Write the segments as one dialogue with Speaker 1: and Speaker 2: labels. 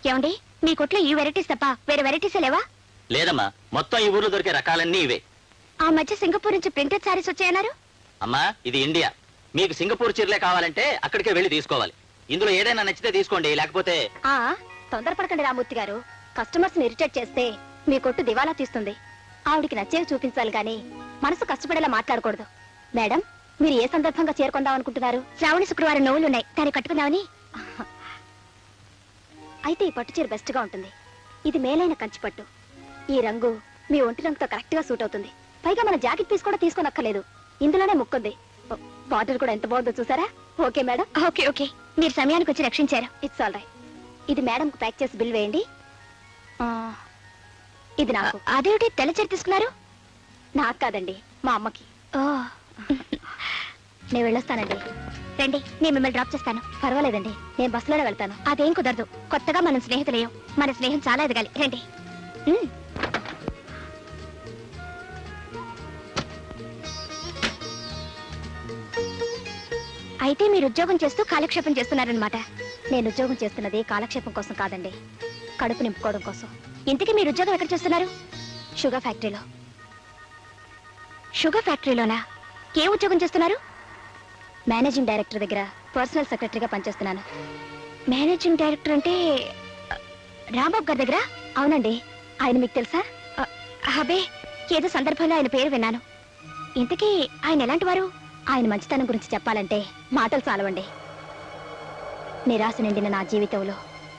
Speaker 1: ఏమండి మీ కొట్లో ఈ వెరైటీస్ తప్ప వేరే వెరైటీస్ లేవా?
Speaker 2: లేదమ్మా, మొత్తం ఈ ఊర్లో దొరికే రకాలన్నీ ఇవే.
Speaker 1: ఆ మధ్య సింగపూర్ నుంచి ప్రింటెడ్ సారీస్ వచ్చాయన్నారు.
Speaker 2: అమ్మా ఇది ఇండియా, మీకు సింగపూర్ చీరలే కావాలంటే అక్కడికే వెళ్ళి తీసుకోవాలి. ఇందులో ఏదైనా నచ్చితే తీసుకోండి, లేకపోతే
Speaker 1: తొందరపడకండి రామూర్తి గారు. కస్టమర్స్ ని ఇరిటేట్ చేస్తే మీ కొట్టు దివాలా తీస్తుంది. ఆవిడికి నచ్చేవి చూపించాలి గాని మనసు కష్టపడేలా మాట్లాడకూడదు. మేడం మీరు ఏ సందర్భంగా చేరుకుందాం అనుకుంటున్నారు? శ్రావణ శుక్రవారం నోవులున్నాయి, దాన్ని కట్టుకుందామని. అయితే ఈ పట్టు చీర బెస్ట్ గా ఉంటుంది. ఇది మేలైన కంచి పట్టు. ఈ రంగు మీ ఒంటి రంగుతో కరెక్ట్ గా సూట్ అవుతుంది. పైగా మన జాకెట్ పీస్ కూడా తీసుకోనక్కర్లేదు, ఇందులోనే ముక్కుంది. బార్డర్ కూడా ఎంత బాగుందో చూసారా? Okay madam. ఓకే ఓకే, మీరు సమయానికి వచ్చి రక్షించారు. It's all right. ఇది మేడం కు ప్యాక్ చేసి బిల్ వేయండి. ఇది నాకు. అదేమిటి తెల్ల చీర తీసుకున్నారు? నాకు కాదండి, మా అమ్మకి. నేను వెళ్ళొస్తానండి. రండి, నేను మిమ్మల్ని డ్రాప్ చేస్తాను. పర్వాలేదండి, నేను బస్సులోనే వెళ్తాను. అదేం కుదరదు, కొత్తగా మనం స్నేహితులేం. మన స్నేహం చాలా ఎదగాలి. రండి. అయితే మీరు ఉద్యోగం చేస్తూ కాలక్షేపం చేస్తున్నారనమాట. నేను ఉద్యోగం చేస్తున్నది కాలక్షేపం కోసం కాదండి, కడుపు నింపుకోవడం కోసం. ఇంతకీ మీరు ఉద్యోగం ఎక్కడ చేస్తున్నారు? షుగర్ ఫ్యాక్టరీలో. షుగర్ ఫ్యాక్టరీలోనా? ఏ ఉద్యోగం చేస్తున్నారు? మేనేజింగ్ డైరెక్టర్ దగ్గర పర్సనల్ సెక్రటరీగా పనిచేస్తున్నాను. మేనేజింగ్ డైరెక్టర్ అంటే రాంబాబు గారి దగ్గర? అవునండి. ఆయన మీకు తెలుసా? అబే, ఏదో సందర్భంలో ఆయన పేరు విన్నాను. ఇంతకీ ఆయన ఎలాంటి వారు? ఆయన మంచితనం గురించి చెప్పాలంటే మాటలు చాలవండి. నిరాశ నిండిన నా జీవితంలో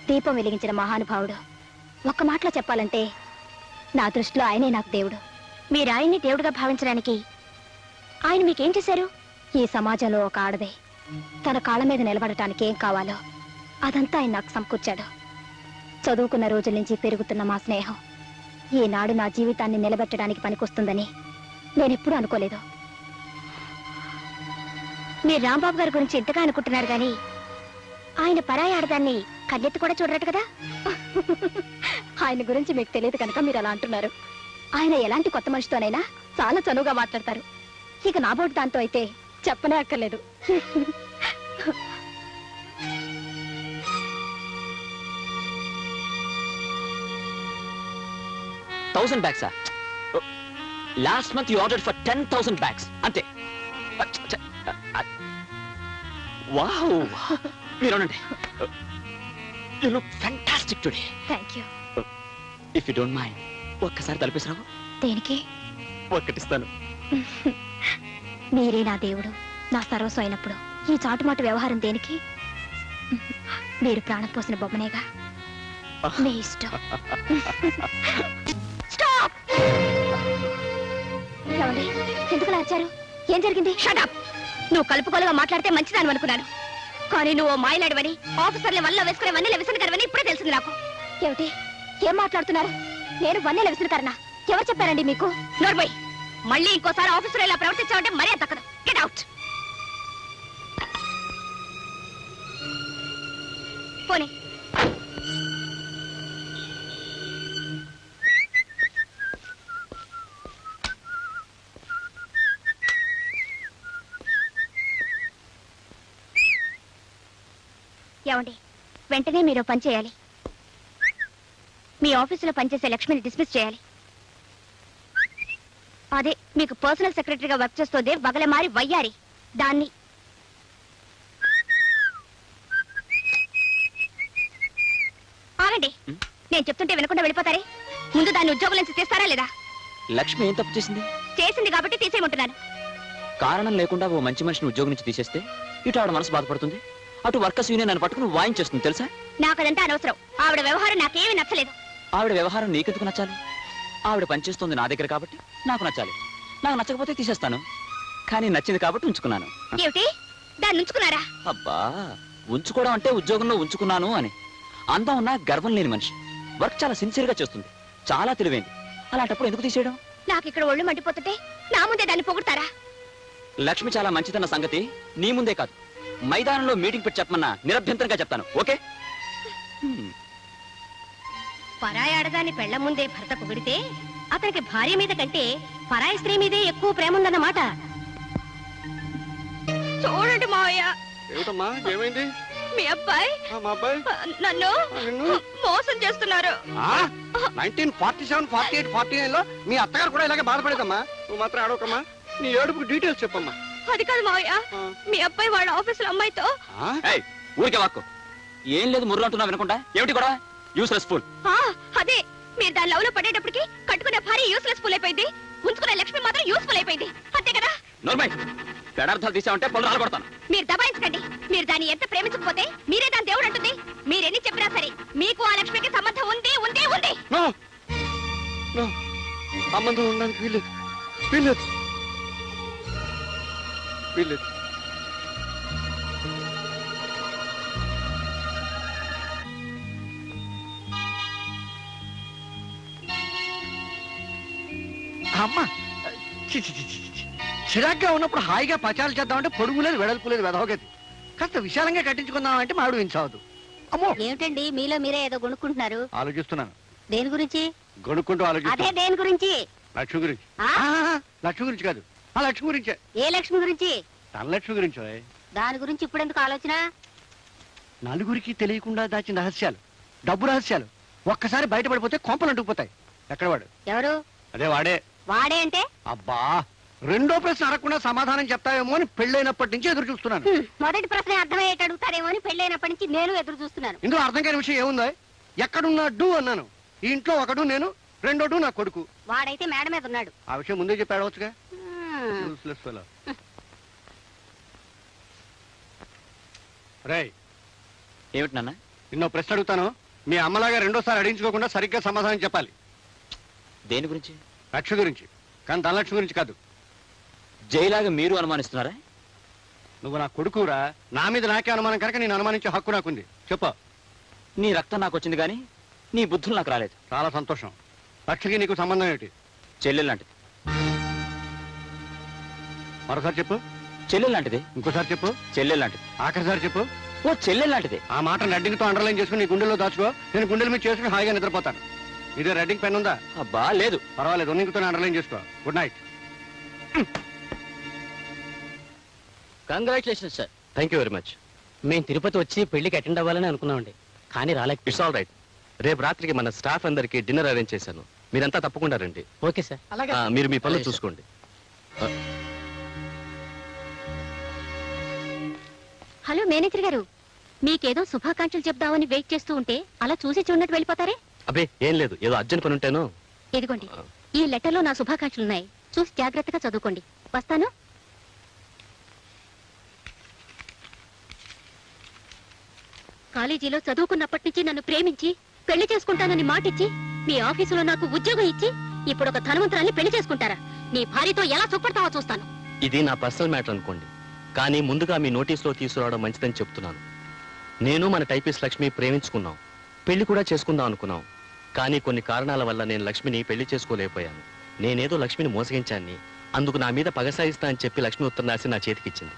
Speaker 1: దీపం వెలిగించిన మహానుభావుడు. ఒక్క మాటలో చెప్పాలంటే నా దృష్టిలో ఆయనే నాకు దేవుడు. మీరు ఆయన్ని దేవుడుగా భావించడానికి ఆయన మీకేం చేశారు? ఈ సమాజంలో ఒక ఆడదే తన కాళ్ళ మీద నిలబడటానికి ఏం కావాలో అదంతా ఆయన నాకు సమకూర్చాడు. చదువుకున్న రోజుల నుంచి పెరుగుతున్న మా స్నేహం ఈనాడు నా జీవితాన్ని నిలబెట్టడానికి పనికొస్తుందని నేనెప్పుడూ అనుకోలేదు. మీరు రాంబాబు గారి గురించి ఎంతగా అనుకుంటున్నారు గాని ఆయన పరాయి ఆడదాన్ని కన్నెత్తి కూడా చూడరట కదా. ఆయన గురించి మీకు తెలియదు కనుక మీరు అలా అంటున్నారు. ఆయన ఎలాంటి కొత్త మనిషితోనైనా చాలా చనువుగా మాట్లాడతారు. ఇక నాబోటి దాంతో అయితే చెప్పనే అక్కర్లేదు.
Speaker 2: $1000 bags. Last month you ordered for 10,000 bags. Ante. Wow. You look fantastic today.
Speaker 1: Thank you.
Speaker 2: If you don't mind, ఒక్కసారి తలపేసిరావు.
Speaker 1: దేనికి?
Speaker 2: ఒక్కటిస్తాను.
Speaker 1: మీరే నా దేవుడు, నా సర్వస్వం అయినప్పుడు ఈ చాటుమాటు వ్యవహారం దేనికి? మీరు ప్రాణం పోసిన బొమ్మనేగా. మీ ఇష్టం. స్టాప్! ఏమండి, ఎందుకు వచ్చారు? ఏం జరిగింది? షటప్! నువ్వు కలుపుకోలుగా మాట్లాడితే మంచిదాని అనుకున్నాను, కానీ నువ్వు మాయలాడివని, ఆఫీసర్లు వల్ల వేసుకునే వన్నెల విసనకరవని ఇప్పుడే తెలిసింది నాకు. ఏమిటి? ఏం మాట్లాడుతున్నారు? నేను వన్నెల విసనకరనా? ఎవరు చెప్పారండి మీకు? నోర్మోయ్, మళ్ళీ ఇంకోసారి ఆఫీసర్ ఇలా ప్రవర్తించావంటే మరే తక్కదు. Get out. పోనీ. ఏమండి, వెంటనే మీరు పని చేయాలి. మీ ఆఫీసులో పనిచేసే లక్ష్మిని డిస్మిస్ చేయాలి. అదే మీకు పర్సనల్ సెక్రటరీగా వర్క్ చేస్తోంది బగలమారి వయ్యారి, దాన్ని. ఆగండి, నేను చెప్తుంటే వినకుండా వెళ్ళిపోతారే. ముందు దాన్ని ఉద్యోగం నుంచి తీస్తారా లేదా?
Speaker 2: లక్ష్మి ఏం తప్పు చేసింది?
Speaker 1: చేసింది కాబట్టి తీసేయమంటున్నాను.
Speaker 2: కారణం లేకుండా ఓ మంచి మనిషిని ఉద్యోగం నుంచి తీసేస్తే ఇటు ఆవిడ మనసు బాధపడుతుంది, అటు వర్కర్స్ యూనియన్ నన్ను పట్టుకుని వాయించేస్తుంది తెలుసా?
Speaker 1: నాకదంతా అనవసరం. ఆవిడ వ్యవహారం నాకేమీ నచ్చలేదు.
Speaker 2: ఆవిడ వ్యవహారం నీకెందుకు నచ్చాలి? ఆవిడ పనిచేస్తుంది నా దగ్గర కాబట్టి నాకు నచ్చాలి. నాకు నచ్చకపోతే తీసేస్తాను, కానీ నచ్చింది కాబట్టి ఉంచుకున్నాను.
Speaker 1: ఏమిటి? దాన్ని ఉంచుకున్నారా?
Speaker 2: అబ్బా, ఉంచుకోవడం అంటే ఉద్యోగంలో ఉంచుకున్నాను అని. అందం ఉన్న గర్వం లేని మనిషి, వర్క్ చాలా సిన్సియర్ గా చేస్తుంది, చాలా తెలివైంది. అలాంటప్పుడు ఎందుకు తీసేయడం?
Speaker 1: నాకు ఇక్కడ ఒళ్ళు మండిపోతుంటే నా ముందే దాన్ని పొగుడతారా?
Speaker 2: లక్ష్మి చాలా మంచిదన్న సంగతి నీ ముందే కాదు, మైదానంలో మీటింగ్ పెట్టి చెప్పమన్నా నిరభ్యంతరంగా చెప్తాను. ఓకే?
Speaker 1: పరాయి ఆడదాన్ని పెళ్ల ముందే భర్త పొగిడితే అతనికి భార్య మీద కంటే పరాయి స్త్రీ మీదే ఎక్కువ ప్రేమ ఉందన్నమాట. చూడండి మావయ్య.
Speaker 3: ఏమిటమ్మా, ఏమైంది?
Speaker 1: మీ అబ్బాయి
Speaker 3: మా అబ్బాయి
Speaker 1: నన్ను
Speaker 3: నిన్ను
Speaker 1: మోసం చేస్తున్నారు.
Speaker 3: 1947, 48, 49 లో మీ అత్తగారు కూడా ఇలాగే బాధపడేదమ్మా. నువ్వు మాత్రం ఆడవకమ్మా. నీ ఏడుపుకి డీటెయిల్స్ చెప్పమ్మా.
Speaker 1: అది కాదు మావయ్య, మీ అబ్బాయి వాళ్ళ ఆఫీసులో అమ్మాయితో.
Speaker 2: ఏయ్, ఊరికే వాక్కు. ఏం లేదు ముర్రు అంటున్నా వినకుండా. ఏమిటి కూడా యూస్లెస్ ఫుల్.
Speaker 1: అదే మీరు దాని లవ్ లో పడేటప్పటికి కట్టుకునే భార్య యూస్లెస్ ఫుల్ అయిపోయింది, ఉంచుకునే లక్ష్మి మాత్రం యూస్ఫుల్ అయిపోయింది. అంతే కదా?
Speaker 2: నోర్మై, పెడార్థాలు తీసామంటే పళ్ళు రాలగొడతాను.
Speaker 1: మీరు దబాయించకండి. మీరు దాన్ని ఎంత ప్రేమించకపోతే మీరే దాని దేవుడు అంటుంది. మీరెన్ని చెప్పినా సరే మీకు ఆ లక్ష్మికి సంబంధం ఉంది ఉంది ఉంది.
Speaker 3: సంబంధం ఉండడానికి వీల్లేదు, వీల్లేదు, వీల్లేదు. అమ్మా, చిరాగ్గా ఉన్నప్పుడు హాయిగా పచాలు చేద్దామంటే పొడుగు లేదు, వెడల్పు లేదు, వెదవగది. కాస్త విశాలంగా కట్టించుకుందామంటే మాడు వించవద్దు. అమ్మో,
Speaker 1: ఏమిటండి మీలో మీరే ఏదో కొనుక్కుంటున్నారు?
Speaker 3: ఆలోచిస్తున్నాను.
Speaker 1: దేని గురించి?
Speaker 3: గొనుక్కుంటూ
Speaker 1: అదే
Speaker 3: ఆలోచిస్తున్నాను.
Speaker 1: దేని గురించి?
Speaker 3: లక్ష్మి గురించి.
Speaker 1: ఆ?
Speaker 3: లక్ష్మి గురించి కాదు, ఆ లక్ష్మి గురించే.
Speaker 1: ఏ లక్ష్మి గురించి?
Speaker 3: ధనలక్ష్మి గురించి.
Speaker 1: దాని గురించి ఇప్పుడెందుకు ఆలోచన?
Speaker 3: నలుగురికి తెలియకుండా దాచిన రహస్యాలు, డబ్బు రహస్యాలు ఒక్కసారి బయటపడిపోతే కొంపలు అంటుకుపోతాయి. ఎక్కడ వాడు?
Speaker 1: ఎవరు?
Speaker 3: అదే వాడే.
Speaker 1: వాడే అంటే?
Speaker 3: అబ్బా, రెండో ప్రశ్న అడగకుండా సమాధానం చెప్తావేమో అని పెళ్ళైనప్పటి నుంచి ఎదురు చూస్తున్నాను.
Speaker 1: మొదటి ప్రశ్న అర్థమయ్యేట అడుగుతారేమో అని పెళ్ళైనప్పటి నుంచి నేను ఎదురు చూస్తున్నాను.
Speaker 3: ఇందులో అర్థం కాని విషయం ఏముందో? ఎక్కడున్నాడు అన్నాను. ఈ ఇంట్లో ఒకడు నేను, రెండోడు నా కొడుకు.
Speaker 1: వాడైతే మేడ మీద ఉన్నాడు.
Speaker 3: ఆ విషయం ముందే చెప్పి అడవచ్చుగా. రేయ్,
Speaker 2: ఏమిటి నాన్న?
Speaker 3: నిన్నో ప్రశ్న అడుగుతాను. మీ అమ్మలాగా రెండోసారి అడిగించుకోకుండా సరిగ్గా సమాధానం చెప్పాలి.
Speaker 2: దేని గురించి?
Speaker 3: లక్ష్మి గురించి, కానీ ధనలక్ష్మి గురించి కాదు.
Speaker 2: జైలాగా మీరు అనుమానిస్తున్నారా?
Speaker 3: నువ్వు నా కొడుకురా, నా మీద నాకే అనుమానం కనుక నేను అనుమానించే హక్కు నాకుంది. చెప్పు.
Speaker 2: నీ రక్తం నాకు వచ్చింది కానీ నీ బుద్ధులు నాకు రాలేదు.
Speaker 3: చాలా సంతోషం. లక్ష్మికి నీకు సంబంధం ఏమిటి?
Speaker 2: చెల్లెలు లాంటిది.
Speaker 3: మరోసారి చెప్పు.
Speaker 2: చెల్లెలు లాంటిది.
Speaker 3: ఇంకోసారి చెప్పు.
Speaker 2: చెల్లెలు లాంటిది.
Speaker 3: ఆఖరిసారి చెప్పు.
Speaker 2: ఓ చెల్లెలు లాంటిది.
Speaker 3: ఆ మాట రెడ్డింగ్తో అండర్లైన్ చేసుకుని నీ గుండెల్లో దాచుకో. నేను గుండెల మీద చేసుకుని హాయిగా నిద్రపోతాను. ఇదే రెడ్డింగ్ పెన్ ఉందా?
Speaker 2: అబ్బా లేదు.
Speaker 3: పర్వాలేదు, ఉన్నింగ్తో అండర్లైన్ చేసుకో. Good night.
Speaker 4: Congratulation sir.
Speaker 5: Thank you very much.
Speaker 4: మేము తిరుపతి వచ్చి పెళ్లికి అటెండ్ అవ్వాలని అనుకున్నామండి, కానీ రాలేక.
Speaker 5: It's all right. రేపు రాత్రికి మన స్టాఫ్ అందరికి డిన్నర్ అరేంజ్ చేశాను. మీరంతా తప్పకుండా రండి.
Speaker 4: Okay sir.
Speaker 5: మీరు మీ పనులు
Speaker 4: అలాగే సార్.
Speaker 5: చూసుకోండి.
Speaker 1: హలో మేనేజర్ గారు, మీకేదో శుభాకాంక్షలు చెప్దామని వెయిట్ చేస్తూ ఉంటే అలా చూసి చూడనట్టు వెళ్ళిపోతారే?
Speaker 5: అబ్బే ఏం లేదు, ఏదో అర్జెంట్ పని ఉంటేను.
Speaker 1: ఇదిగోండి, ఈ లెటర్లో నా శుభాకాంక్షలు ఉన్నాయి. చూసి జాగ్రత్తగా చదువుకోండి. వస్తాను. కాలేజీలో చదువుకున్నప్పటి నుంచి నన్ను ప్రేమించి పెళ్లి చేసుకుంటానని మాటిచ్చి మీ ఆఫీసులో నాకు ఉద్యోగం ఇచ్చి ఇప్పుడు ఒక ధనవంతురాన్ని పెళ్లి చేసుకుంటారా? నీ భార్యతో ఎలా సుఖపడతావో చూస్తాను.
Speaker 5: ఇది నా పర్సనల్ మ్యాటర్ అనుకోండి, కానీ ముందుగా మీ నోటీస్లో తీసుకురావడం మంచిదని చెప్తున్నాను. నేను మన టైపిస్ట్ లక్ష్మి ప్రేమించుకున్నాం, పెళ్లి కూడా చేసుకుందాం అనుకున్నాం. కానీ కొన్ని కారణాల వల్ల నేను లక్ష్మిని పెళ్లి చేసుకోలేకపోయాను. నేనేదో లక్ష్మిని మోసగించాన్ని, అందుకు నా మీద పగ సాయిస్తా అని చెప్పి లక్ష్మి ఉత్తరం రాసి నా చేతికిచ్చింది.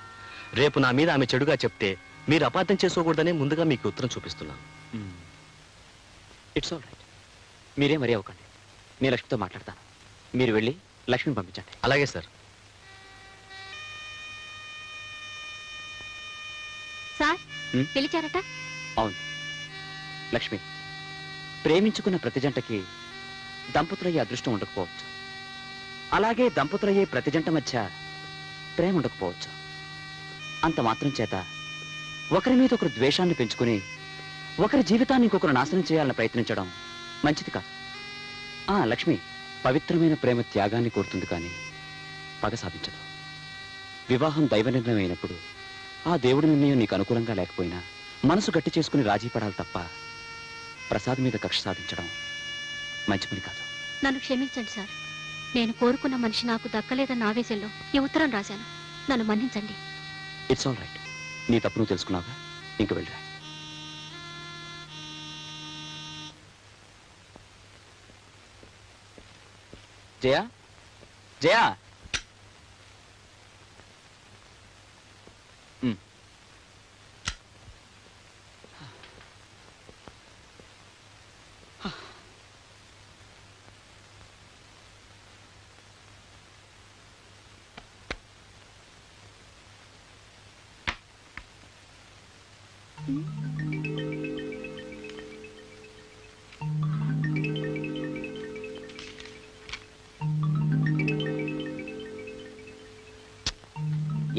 Speaker 5: రేపు నా మీద ఆమె చెడుగా చెప్తే మీరు అపార్థం చేసుకోకూడదనే ముందుగా మీకు ఉత్తరం చూపిస్తున్నాను.
Speaker 2: It's all right. మీరే మరీ అవ్వకండి. నేను లక్ష్మితో మాట్లాడతాను. మీరు వెళ్ళి లక్ష్మిని పంపించండి.
Speaker 5: అలాగే సార్.
Speaker 1: సార్ పిలిచారట?
Speaker 2: అవును లక్ష్మి, ప్రేమించుకున్న ప్రతి జంటకి దంపతులయ్యే అదృష్టం ఉండకపోవచ్చు. అలాగే దంపతులయ్యే ప్రతి జంట మధ్య ప్రేమ ఉండకపోవచ్చు. అంత మాత్రం చేత ఒకరి మీద ఒకరు ద్వేషాన్ని పెంచుకుని ఒకరి జీవితాన్ని ఇంకొకరు నాశనం చేయాలని ప్రయత్నించడం మంచిది కాదు. లక్ష్మి, పవిత్రమైన ప్రేమ త్యాగాన్ని కోరుతుంది కానీ పగ సాధించదు. వివాహం దైవ నిర్ణయం అయినప్పుడు ఆ దేవుడి నిర్ణయం నీకు అనుకూలంగా లేకపోయినా మనసు గట్టి చేసుకుని రాజీ పడాలి తప్ప ప్రసాద్ మీద కక్ష సాధించడం మంచి పని కాదు.
Speaker 1: నన్ను క్షమించండి సార్. నేను కోరుకున్న మనిషి నాకు దక్కలేదన్న ఆవేశంలో ఈ ఉత్తరం రాశాను. నన్ను మన్నించండి.
Speaker 2: It's all right. నీ తప్పు నువ్వు తెలుసుకున్నావుగా, ఇంక వెళ్ళరా. జయా, జయా.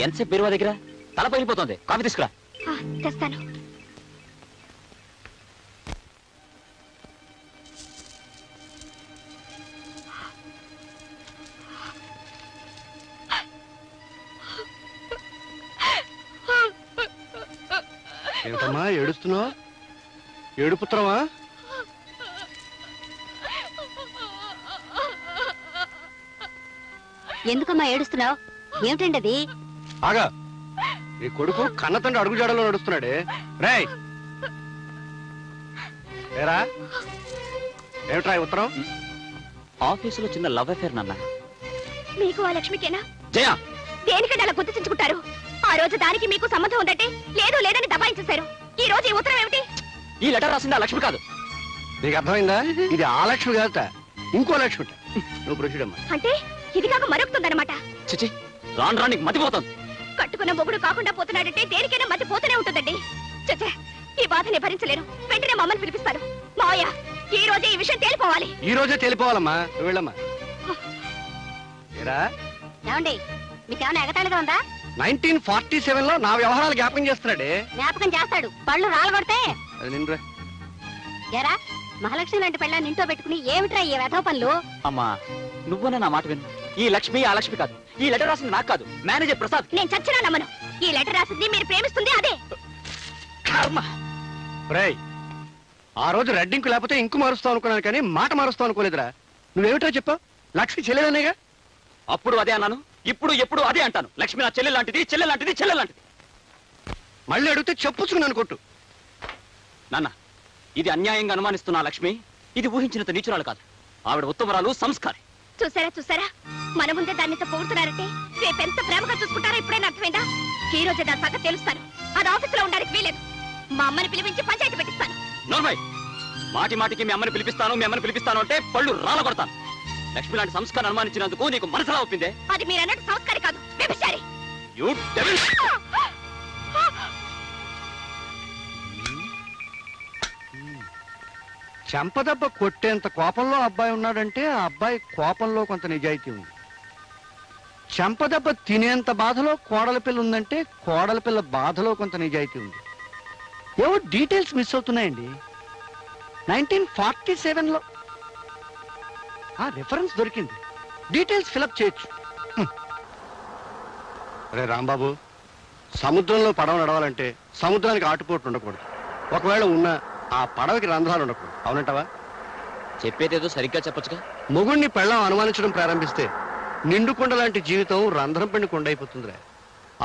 Speaker 2: ఎంతసేపు బీరువా దగ్గర తల పగిలిపోతుంది. కాఫీ తీసుకురా.
Speaker 1: తెస్తాను.
Speaker 3: ఏమిటమ్మా ఏడుస్తున్నావు? ఏడుపుత్రమా?
Speaker 1: ఎందుకమ్మా ఏడుస్తున్నావు? ఏమిటండి అది?
Speaker 3: ఆగా, నీ కొడుకు కన్న తండ్రి అడుగుజాడలో నడుస్తున్నాడే. రేయ్ ఏరా, ఏమిట్రా ఈ ఉత్తరం?
Speaker 2: ఆఫీసులో చిన్న లవ్ అఫేర్ నాన్న.
Speaker 1: మీకు ఆ లక్ష్మికేనా?
Speaker 2: జయ,
Speaker 1: దేనికంటే అలా గుర్తించుకుంటారు? ఆ రోజు దానికి మీకు సంబంధం ఉందంటే లేదు లేదని దబాయించేశారు. ఈ రోజు ఈ ఉత్తరం ఏమిటి?
Speaker 2: ఈ లెటర్ రాసింది ఆ లక్ష్మి కాదు.
Speaker 3: నీకు అర్థమైందా? ఇది ఆ లక్ష్మి కాదట, ఇంకో లక్ష్మి. నువ్వు ప్రొసీడ్ అమ్మా.
Speaker 1: అంటే ఇది కాక మరొకుతుందన్నమాట.
Speaker 2: చిచి, రాను రానికి మతిపోతుంది.
Speaker 1: కట్టుకున్న మొగుడు కాకుండా పోతున్నాడంటే దేనికైనా మతి పోతూనే ఉంటుందండి. చచ్చే, ఈ బాధని భరించలేను. వెంటనే మమ్మల్ని పిలిపిస్తారు. మావయ్య, ఈ రోజే ఈ విషయం తేలిపోవాలి.
Speaker 3: ఈ రోజే తేలిపోవాలమ్మా. నువ్వు వెళ్ళమ్మా. ఏరా,
Speaker 1: ఏమండి, మీకేమైనా ఎగతాళిగా ఉందా?
Speaker 3: 1947 లో నా వ్యవహారాలు జ్ఞాపకం చేస్తున్నాడే.
Speaker 1: జ్ఞాపకం చేస్తాడు, పళ్ళు రాలగొడితే.
Speaker 3: అది నిన్నురా.
Speaker 1: ఎరా, మహాలక్ష్మి లాంటి పెళ్ళాన్ని ఇంట్లో పెట్టుకుని ఏమిట్రా ఈ వెధవ పనులు?
Speaker 2: అమ్మా, నువ్వున నా మాట విను. ఈ లక్ష్మి ఆ లక్ష్మి కాదు. ఈ లెటర్ రాసింది నాకు కాదు, మేనేజర్ ప్రసాద్.
Speaker 1: నేను చచ్చినా నమ్మను. ఈ లెటర్ రాసింది మీరు ప్రేమిస్తుంది అదే.
Speaker 2: కర్మ.
Speaker 3: రేయ్, ఆ రోజు రెడ్డింకు లేకపోతే ఇంకు మారుస్తావు అనుకున్నాను, కానీ మాట మారుస్తావు అనుకోలేదురా. నువ్వేమిటో చెప్పావు? లక్ష్మి చెల్లెదనేగా.
Speaker 2: అప్పుడు అదే అన్నాను, ఇప్పుడు ఎప్పుడు అదే అంటాను. లక్ష్మి నా చెల్లె లాంటిది, చెల్లె లాంటిది, చెల్లె లాంటిది.
Speaker 3: మళ్ళీ అడిగితే చెప్పుచుకున్నాను కొట్టు.
Speaker 2: నాన్న, ఇది అన్యాయంగా అనుమానిస్తున్న ఆ లక్ష్మి ఇది ఊహించినంత నీచురాలు కాదు. ఆవిడ ఉత్తమరాలు, సంస్కారి.
Speaker 1: చూసారా చూసారా, మన ముందే దాన్ని పోగుతున్నారంటే రేపెంత ప్రేమగా చూసుకుంటారో ఇప్పుడైనా అర్థమైందా? ఈ రోజే దాని సంగతి తెలుస్తాను. అది ఆఫీసులో ఉండడానికి వీలేదు. మా అమ్మని పిలిపించి పంచాయతీ పెట్టిస్తాను.
Speaker 2: నోర్మై, మాటి మాటికి మీ అమ్మని పిలిపిస్తాను అంటే పళ్ళు రాలగొడతాను. లక్ష్మి లాంటి సంస్కారం అనుమానించినందుకు నీకు మనసులా ఒప్పిందే?
Speaker 1: అది మీరు అన్నట్టు సంస్కారి కాదు, వ్యభిచారి.
Speaker 2: You devil!
Speaker 3: చెంపదెబ్బ కొట్టేంత కోపంలో అబ్బాయి ఉన్నాడంటే ఆ అబ్బాయి కోపంలో కొంత నిజాయితీ ఉంది. చెంపదెబ్బ తినేంత బాధలో కోడల పిల్ల ఉందంటే కోడల పిల్ల బాధలో కొంత నిజాయితీ ఉంది. ఏవో డీటెయిల్స్ మిస్ అవుతున్నాయండి. 1947లో ఆ రిఫరెన్స్ దొరికింది. డీటెయిల్స్ ఫిలప్ చేయొచ్చు. అరే రాంబాబు, సముద్రంలో పడవ నడవాలంటే సముద్రానికి ఆటుపోట్లు ఉండకూడదు. ఒకవేళ ఉన్న ఆ పడవకి రంధ్రాలు ఉండకూడదు. అవునంటావా?
Speaker 2: చెప్పేదేదో సరిగ్గా చెప్పొచ్చుగా.
Speaker 3: మొగుణ్ణి పెళ్ళం అనుమానించడం ప్రారంభిస్తే నిండు కొండ లాంటి జీవితం రంధ్రం పడిన కొండ అయిపోతుందిరా.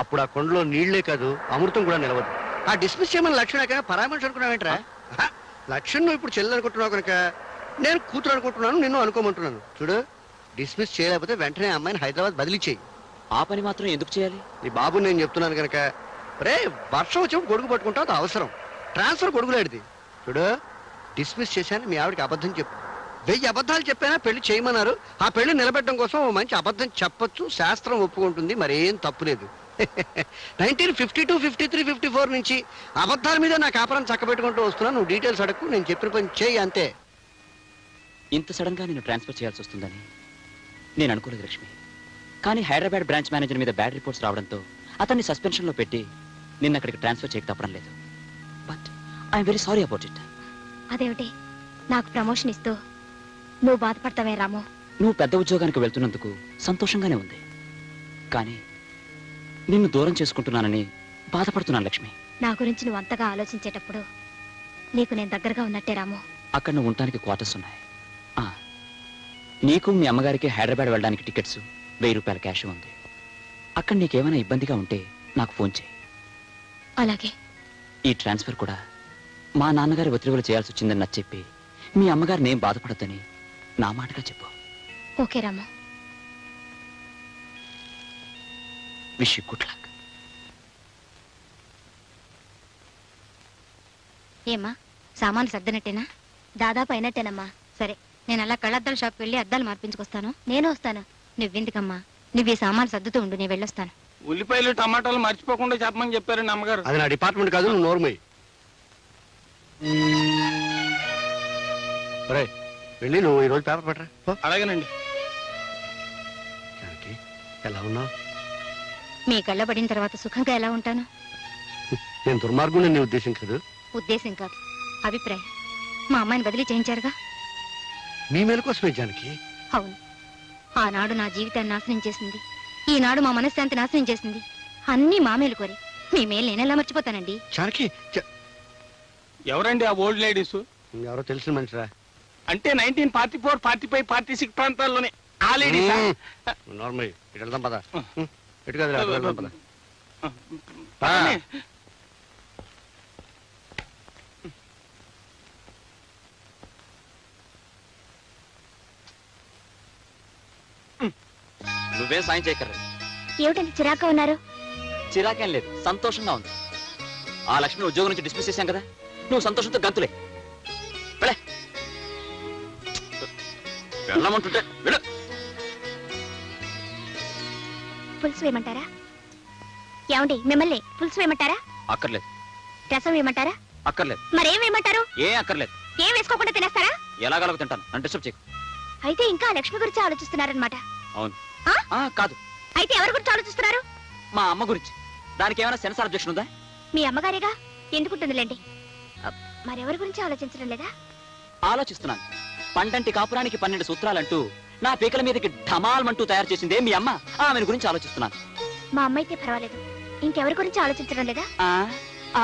Speaker 3: అప్పుడు ఆ కొండలో నీళ్లే కాదు, అమృతం కూడా నిలవదు. ఆ డిస్మిస్ చేయమని లక్ష్మణ పరామర్శ అనుకున్నావేంట్రా? లక్ష్మణ్ నువ్వు ఇప్పుడు చెల్లెలు అనుకుంటున్నావు కనుక నేను కూతురు అనుకుంటున్నాను, నిన్ను అనుకోమంటున్నాను. చూడు, డిస్మిస్ చేయలేకపోతే వెంటనే అమ్మాయిని హైదరాబాద్ బదిలీ చేయి.
Speaker 2: ఆ పని మాత్రం ఎందుకు చేయాలి?
Speaker 3: నీ బాబు నేను చెప్తున్నాను కనుక. రే, వర్షం వచ్చినప్పుడు గొడుగు పట్టుకుంటావు, అది అవసరం. ట్రాన్స్ఫర్ గొడుగులాడిది. చూడు, డిస్మిస్ చేశాను, మీ ఆవిడకి అబద్ధం చెప్పు. 1000 అబద్ధాలు చెప్పానా పెళ్లి చేయమన్నారు. ఆ పెళ్లి నిలబెట్టడం కోసం ఓ మంచి అబద్ధం చెప్పొచ్చు, శాస్త్రం ఒప్పుకుంటుంది, మరేం తప్పులేదు. 1952, 53, 54 నుంచి అబద్ధాల మీద నా కాపురం చక్కబెట్టుకుంటూ వస్తున్నా. నువ్వు డీటెయిల్స్ అడగకు, నేను చెప్పిన పని చేయి అంతే.
Speaker 2: ఇంత సడన్ గా నేను ట్రాన్స్ఫర్ చేయాల్సి వస్తుందని నేను అనుకోలేదు లక్ష్మి. కానీ హైదరాబాద్ బ్రాంచ్ మేనేజర్ మీద బ్యాడ్ రిపోర్ట్స్ రావడంతో అతన్ని సస్పెన్షన్ లో పెట్టి నిన్న అక్కడికి ట్రాన్స్ఫర్ చేయక తప్పడం లేదు. But I'm very sorry about it.
Speaker 1: అదేమిటి, నాకు ప్రమోషన్ ఇస్తూ నువ్వు బాధపడతావే రాము?
Speaker 2: నువ్వు పెద్ద ఉద్యోగానికి వెళ్తున్నందుకు సంతోషంగానే ఉంది, కానీ నిన్ను దూరం చేసుకుంటున్నానని బాధపడుతున్నాను లక్ష్మి.
Speaker 1: నా గురించి నువ్వు అంతగా ఆలోచించేటప్పుడు నీకు నేను దగ్గరగా ఉన్నట్టే రాము.
Speaker 2: అక్కడ నువ్వు ఉండటానికి క్వార్టర్స్ ఉన్నాయి. నీకు మీ అమ్మగారికి హైదరాబాద్ వెళ్ళడానికి టికెట్స్, 1000 రూపాయల క్యాష్ ఉంది. అక్కడ నీకేమైనా ఇబ్బందిగా ఉంటే నాకు ఫోన్ చేయి.
Speaker 1: అలాగే.
Speaker 2: ఈ ట్రాన్స్ఫర్ కూడా మా నాన్నగారి ఒత్తిడిలో చేయాల్సి వచ్చిందని నాకు చెప్పి మీ అమ్మగారిని ఏం బాధపడద్దని నా మాటగా చెప్పు.
Speaker 1: Okay Ramu.
Speaker 2: Wish you good luck.
Speaker 1: ఏమ్మా, సామాన్లు సర్దినట్టేనా? దాదాపు అయినట్టేనమ్మా. సరే, నేను అలా కళ్ళద్దాల షాప్కి వెళ్ళి అద్దాలు మార్పించుకొస్తాను. నేను వస్తాను. నువ్వెందుకమ్మా, నువ్వు ఈ సామాన్లు సర్దుతూ ఉండు, నేను వెళ్ళొస్తాను.
Speaker 6: ఉల్లిపాయలు టమాటాలు మర్చిపోకుండా చెప్పమని చెప్పారండి అమ్మగారు.
Speaker 3: అది నా డిపార్ట్మెంట్ కాదు, నువ్వు నోర్మయ్యి. ఒరే వెళ్ళి నువ్వు ఈరోజు పేపర్ పట్టరా పో.
Speaker 6: అలాగేనండి.
Speaker 3: జానకి ఎలా ఉన్నావు?
Speaker 1: మీ కళ్ళ పడిన తర్వాత సుఖంగా ఎలా ఉంటాను?
Speaker 3: నేను దుర్మార్గుని నీ ఉద్దేశం కాదు.
Speaker 1: ఉద్దేశం కాదు, అభిప్రాయం. మా అమ్మాయిని బదిలీ చేయించారుగా.
Speaker 3: మీ మేలు కోసమే జానకి.
Speaker 1: అవును, ఆనాడు నా జీవితాన్ని నాశనం చేసింది, ఈనాడు మా మనశ్శాంతి నాశనం చేసింది. అన్నీ మా మేలు కోరి. మీ మేలు నేనెలా మర్చిపోతానండి?
Speaker 3: జానకి
Speaker 6: ఎవరండి ఆ ఓల్డ్ లేడీస్?
Speaker 3: ఎవరో తెలిసిన మనిషిరా.
Speaker 6: అంటే 1944, 45, 46 ప్రాంతాల్లోనే ఆ లేడీస్.
Speaker 3: నార్మల్ ఇటు వెళ్దాం పద. ఇటు కాదు వెళ్దాం పద.
Speaker 2: నువ్వేం సాయం చేయక్కర్లేదు.
Speaker 1: ఏమిటంటే చిరాక ఉన్నారు?
Speaker 2: చిరాకేం లేదు, సంతోషంగా ఉంది. ఆ లక్ష్మిని ఉద్యోగం నుంచి డిస్మిస్ చేశాం కదా, నువ్వు సంతోషంతో గంతులే. వెళ్ళే, వెళ్ళమంటుంటే వెళ్ళు.
Speaker 1: పులుసు వేయమంటారా? ఏమండి, మిమ్మల్ని పులుసు వేయమంటారా?
Speaker 2: అక్కర్లేదు.
Speaker 1: రసం వేయమంటారా?
Speaker 2: అక్కర్లేదు.
Speaker 1: మరేం వేయమంటారు?
Speaker 2: ఏం అక్కర్లేదు.
Speaker 1: ఏం వేసుకోకుండా తినేస్తారా?
Speaker 2: ఎలాగలగ తింటాను, నన్ను డిస్టర్బ్ చేయకు.
Speaker 1: అయితే ఇంకా లక్ష్మి గురించి ఆలోచిస్తున్నారనమాట.
Speaker 2: అవును.
Speaker 1: ఆ?
Speaker 2: కాదు,
Speaker 1: అయితే ఎవరి గురించి ఆలోచిస్తున్నారు?
Speaker 2: మా అమ్మ గురించి. దానికి ఏమైనా సెన్సార్ అబ్జెక్షన్ ఉందా?
Speaker 1: మీ అమ్మగారేగా, ఎందుకుంటుందిలేండి. మరెవరి గురించి ఆలోచించడం లేదా?
Speaker 2: ఆలోచిస్తున్నాను. పండంటి కాపురానికి 12 సూత్రాలంటూ నా పీకల మీదకి ఢమాల్మంటూ తయారు చేసిందే మీ అమ్మ. ఆమెను గురించి ఆలోచిస్తున్నాను.
Speaker 1: మా అమ్మ అయితే పర్వాలేదు, ఇంకెవరి గురించి ఆలోచించడం లేదా?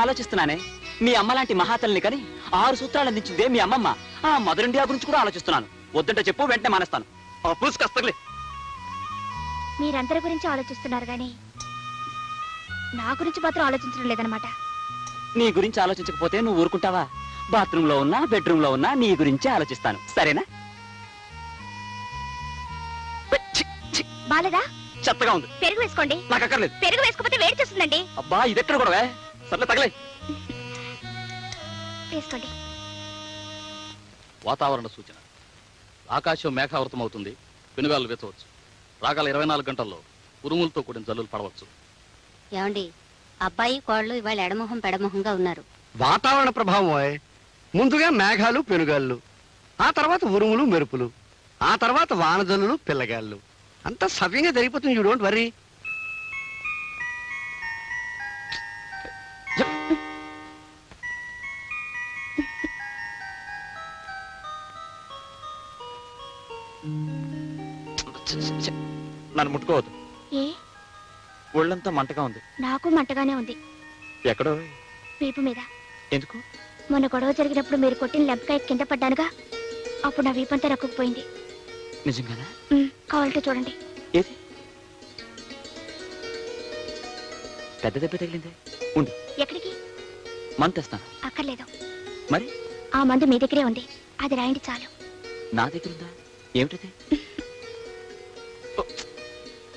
Speaker 2: ఆలోచిస్తున్నానే. మీ అమ్మ లాంటి మహాతల్ని కని 6 సూత్రాలు అందించిందే మీ అమ్మమ్మ. ఆ మదర్ ఇండియా గురించి కూడా ఆలోచిస్తున్నాను. వద్దంటే చెప్పు, వెంటనే మానేస్తాను. కస్తలే.
Speaker 1: మీరందరి గురించి ఆలోచిస్తున్నారు గాని నా గురించి మాత్రం ఆలోచించడం లేదనమాట.
Speaker 2: నీ గురించి ఆలోచించకపోతే నువ్వు ఊరుకుంటావా? బాత్రూమ్ లో ఉన్నా, బెడ్రూమ్ లో ఉన్నా నీ గురించే ఆలోచిస్తాను. సరేనా?
Speaker 1: బాలేదా?
Speaker 2: చెత్తగా ఉంది.
Speaker 1: పెరుగు వేసుకోండి.
Speaker 2: నాకు అక్కర్లేదు.
Speaker 1: పెరుగు వేసుకోకపోతే వేడి చేస్తుందండి.
Speaker 2: అబ్బా, ఇదెక్కడ కూడా సర్లే, తగలే.
Speaker 1: వేసుకోండి.
Speaker 5: వాతావరణ సూచన. ఆకాశం మేఘావృతం అవుతుంది, పెనుగాలు వేచవచ్చు. రాగల 24 గంటల్లో ఉరుములతో కూడిన జల్లులు పడవచ్చు.
Speaker 7: ఏమండి, అబ్బాయి కోళ్ళు ఇవాళ ఎడమొహం పెడమొహంగా ఉన్నారు.
Speaker 3: వాతావరణ ప్రభావం. ముందుగా మేఘాలు పెనుగాళ్ళు, ఆ తర్వాత ఉరుములు మెరుపులు, ఆ తర్వాత వానజల్లులు పిల్లగాళ్ళు. అంతా సవ్యంగా జరిగిపోతుంది. You don't worry.
Speaker 2: నన్ను ముట్టుకోవద్దు.
Speaker 1: ఏ?
Speaker 2: ఒళ్ళంతా మంటగా ఉంది.
Speaker 1: నాకు మంటగానే ఉంది.
Speaker 2: ఎక్కడో
Speaker 1: వీపు మీద.
Speaker 2: ఎందుకు?
Speaker 1: మొన్న గొడవ జరిగినప్పుడు మీరు కొట్టిన లెంపకాయ కింద పడ్డానుగా, అప్పుడు నా వీపంతా రక్కుపోయింది.
Speaker 2: నిజంగానా?
Speaker 1: కావాలంటే చూడండి.
Speaker 2: ఏది? పెద్ద దెబ్బ తగిలిందే. ఉండు.
Speaker 1: ఎక్కడికి?
Speaker 2: మందు తెస్తాను.
Speaker 1: అక్కర్లేదు.
Speaker 2: మరి?
Speaker 1: ఆ మందు మీ దగ్గరే ఉంది, అది రాయండి చాలు.
Speaker 2: నా దగ్గర ఉందా? ఏమిటది?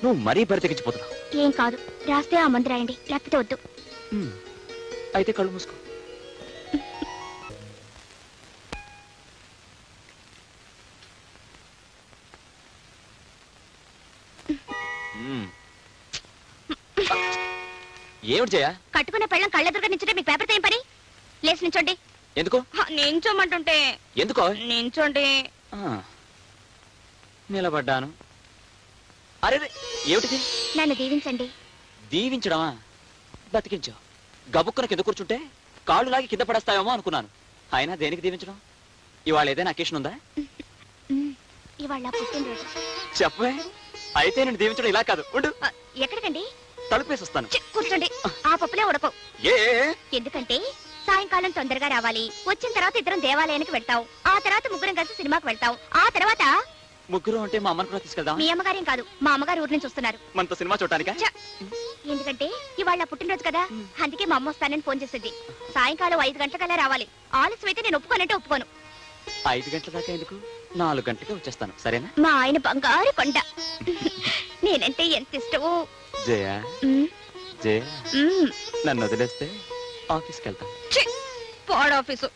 Speaker 2: నువ్వు మరీ బరితెగించిపోతున్నావు.
Speaker 1: ఏం కాదు, రాస్తే ఆ మందు రాయండి, లేకపోతే వద్దు.
Speaker 2: అయితే కళ్ళు మూసుకో. ఏమిటి చేయ?
Speaker 1: కట్టుకున్న పెళ్ళం కళ్ళెదురుగా నించుంటే మీకు పేపర్ ఏం పని? లేచి నించోండి.
Speaker 2: ఎందుకు?
Speaker 1: నించోమంటుంటే.
Speaker 2: ఎందుకో?
Speaker 1: నించోండి.
Speaker 2: నిలబడ్డాను. అరే, ఏమిటిది?
Speaker 1: నన్ను దీవించండి.
Speaker 2: దీవించడమా? బతికించావు. గబుక్కున కింద కూర్చుంటే కాళ్ళు లాగి కింద పడేస్తావేమో అనుకున్నాను. అయినా దేనికి దీవించడం? ఇవాళ ఏదైనా అకేషన్ ఉందా?
Speaker 1: ఇవాళ పుట్టినరోజు.
Speaker 2: చెప్పే. అయితే నేను దీవించడం ఇలా కాదు. ఉండు.
Speaker 1: ఎక్కడికండి?
Speaker 2: తలుపేసి వస్తాను.
Speaker 1: కూర్చోండి. ఆ పప్పులే ఉడకవు. ఎందుకంటే సాయంకాలం తొందరగా రావాలి. వచ్చిన తర్వాత ఇద్దరం దేవాలయానికి వెళ్తావు, ఆ తర్వాత ముగ్గురం కలిసి సినిమాకి వెళ్తావు, ఆ తర్వాత
Speaker 2: ముగ్గురు అంటే మా అమ్మని కూడా తీసుకెళ్దాం.
Speaker 1: మీ అమ్మగారేం కాదు, మా అమ్మగారు ఊరు నుంచి వస్తున్నారు.
Speaker 2: మనతో సినిమా చూడటానికా?
Speaker 1: ఎందుకంటే ఇవాళ పుట్టినరోజు కదా, అందుకే మా అమ్మ వస్తానని ఫోన్ చేసింది. సాయంకాలం 5 గంటలకల్లా రావాలి. ఆలస్యం అయితే నేను ఒప్పుకోనంటే ఒప్పుకోను.
Speaker 2: 5 గంటల దాకా ఎందుకు? 4 గంటలకే వచ్చేస్తాను. సరేనా?
Speaker 1: మా ఆయన బంగారు కొండ. నేనంటే ఎంత ఇష్టమో.
Speaker 2: జయ, జయ, నన్ను వదిలేస్తే ఆఫీస్కి వెళ్తాను.
Speaker 1: పాడ్ ఆఫీసు.